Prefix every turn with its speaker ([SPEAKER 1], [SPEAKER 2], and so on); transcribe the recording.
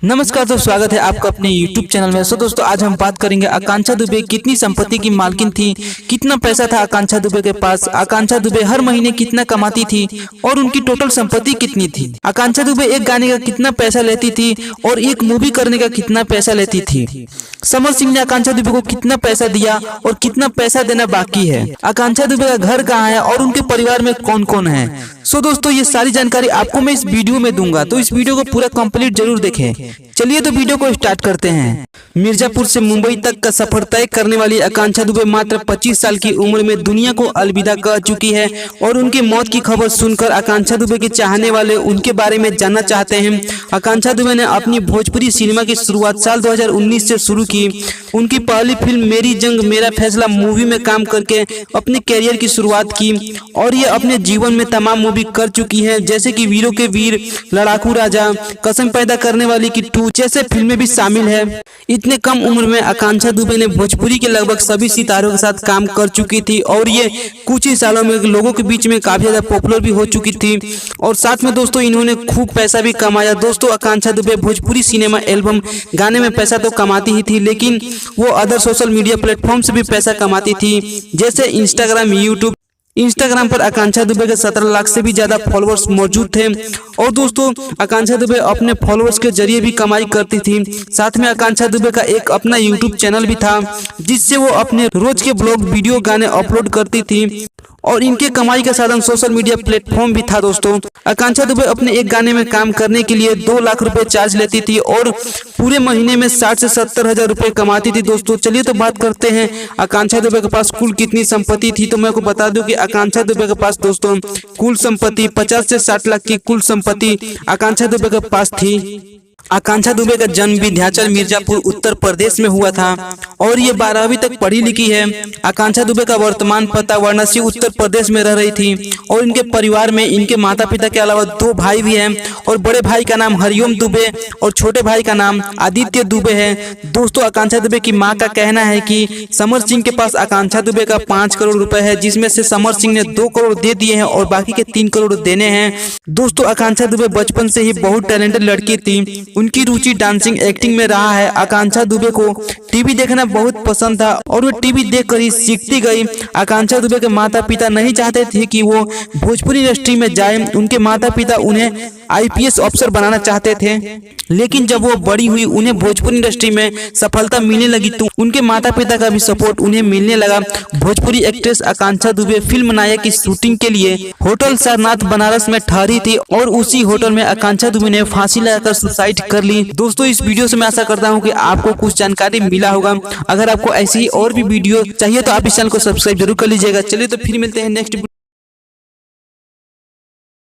[SPEAKER 1] नमस्कार दोस्तों, स्वागत है आपका अपने YouTube चैनल में। दोस्तों आज हम बात करेंगे आकांक्षा दुबे कितनी संपत्ति की मालकिन थी, कितना पैसा था आकांक्षा दुबे के पास, आकांक्षा दुबे हर महीने कितना कमाती थी और उनकी टोटल संपत्ति कितनी थी। आकांक्षा दुबे एक गाने का कितना पैसा लेती थी और एक मूवी करने का कितना पैसा लेती थी। समर सिंह ने आकांक्षा दुबे को कितना पैसा दिया और कितना पैसा देना बाकी है। आकांक्षा दुबे का घर कहाँ है और उनके परिवार में कौन कौन है। दोस्तों ये सारी जानकारी आपको मैं इस वीडियो में दूंगा, तो इस वीडियो को पूरा कंप्लीट जरूर देखें। चलिए तो वीडियो को स्टार्ट करते हैं। मिर्जापुर से मुंबई तक का सफर तय करने वाली आकांक्षा दुबे मात्र 25 साल की उम्र में दुनिया को अलविदा कह चुकी है और उनकी मौत की खबर सुनकर आकांक्षा दुबे के चाहने वाले उनके बारे में जानना चाहते हैं। आकांक्षा दुबे ने अपनी भोजपुरी सिनेमा की शुरुआत साल 2019 से शुरू की। उनकी पहली फिल्म मेरी जंग मेरा फैसला मूवी में काम करके अपने कैरियर की शुरुआत की और ये अपने जीवन में तमाम मूवी कर चुकी है, जैसे कि वीरों के वीर, लड़ाकू राजा, कसम पैदा करने वाली की 2 जैसे फिल्में भी शामिल है। इतने कम उम्र में आकांक्षा दुबे ने भोजपुरी के लगभग सभी सितारों के साथ काम कर चुकी थी और ये कुछ ही सालों में लोगों के बीच में काफी ज्यादा पॉपुलर भी हो चुकी थी और साथ में दोस्तों इन्होंने खूब पैसा भी कमाया। दोस्तों आकांक्षा दुबे भोजपुरी सिनेमा एल्बम गाने में पैसा तो कमाती ही थी, लेकिन वो अदर सोशल मीडिया प्लेटफॉर्म से भी पैसा कमाती थी, जैसे इंस्टाग्राम, यूट्यूब। इंस्टाग्राम पर आकांक्षा दुबे के 17 लाख से भी ज्यादा फॉलोअर्स मौजूद थे और दोस्तों आकांक्षा दुबे अपने फॉलोअर्स के जरिए भी कमाई करती थी। साथ में आकांक्षा दुबे का एक अपना यूट्यूब चैनल भी था, जिससे वो अपने रोज के ब्लॉग, वीडियो, गाने अपलोड करती थी और इनके कमाई का साधन सोशल मीडिया प्लेटफॉर्म भी था। दोस्तों आकांक्षा दुबे अपने एक गाने में काम करने के लिए 2 लाख रुपए चार्ज लेती थी और पूरे महीने में 60 से 70 हजार रुपए कमाती थी। दोस्तों चलिए तो बात करते हैं आकांक्षा दुबे के पास कुल कितनी संपत्ति थी। तो मैं आपको बता दूं कि आकांक्षा दुबे के पास दोस्तों कुल संपत्ति 50 से 60 लाख की कुल संपत्ति आकांक्षा दुबे के पास थी। आकांक्षा दुबे का जन्म विंध्याचल मिर्जापुर उत्तर प्रदेश में हुआ था और ये 12वीं तक पढ़ी लिखी है। आकांक्षा दुबे का वर्तमान पता वाराणसी उत्तर प्रदेश में रह रही थी और इनके परिवार में इनके माता पिता के अलावा 2 भाई भी हैं और बड़े भाई का नाम हरिओम दुबे और छोटे भाई का नाम आदित्य दुबे है। दोस्तों आकांक्षा दुबे की मां का कहना है कि समर सिंह के पास आकांक्षा दुबे का 5 करोड़ रुपए है, जिसमें से समर सिंह ने 2 करोड़ दे दिए हैं और बाकी के 3 करोड़ देने हैं। दोस्तों आकांक्षा दुबे बचपन से ही बहुत टैलेंटेड लड़की थी। उनकी रुचि डांसिंग, एक्टिंग में रहा है। आकांक्षा दुबे को टीवी देखना बहुत पसंद था और वो टीवी देखकर ही सीखती गई। आकांक्षा दुबे के माता पिता नहीं चाहते थे कि वो भोजपुरी इंडस्ट्री में जाए। उनके माता पिता उन्हें IPS अफसर बनाना चाहते थे, लेकिन जब वो बड़ी हुई, उन्हें भोजपुरी इंडस्ट्री में सफलता मिलने लगी तो उनके माता पिता का भी सपोर्ट उन्हें मिलने लगा। भोजपुरी एक्ट्रेस आकांक्षा दुबे फिल्म नायक की शूटिंग के लिए होटल सारनाथ बनारस में ठहरी थी और उसी होटल में आकांक्षा दुबे ने फांसी लगाकर सुसाइड कर ली। दोस्तों इस वीडियो से मैं आशा करता हूँ कि आपको कुछ जानकारी मिला होगा। अगर आपको ऐसी ही और भी वीडियो चाहिए तो आप इस चैनल को सब्सक्राइब जरूर कर लीजिएगा। चलिए तो फिर मिलते हैं नेक्स्ट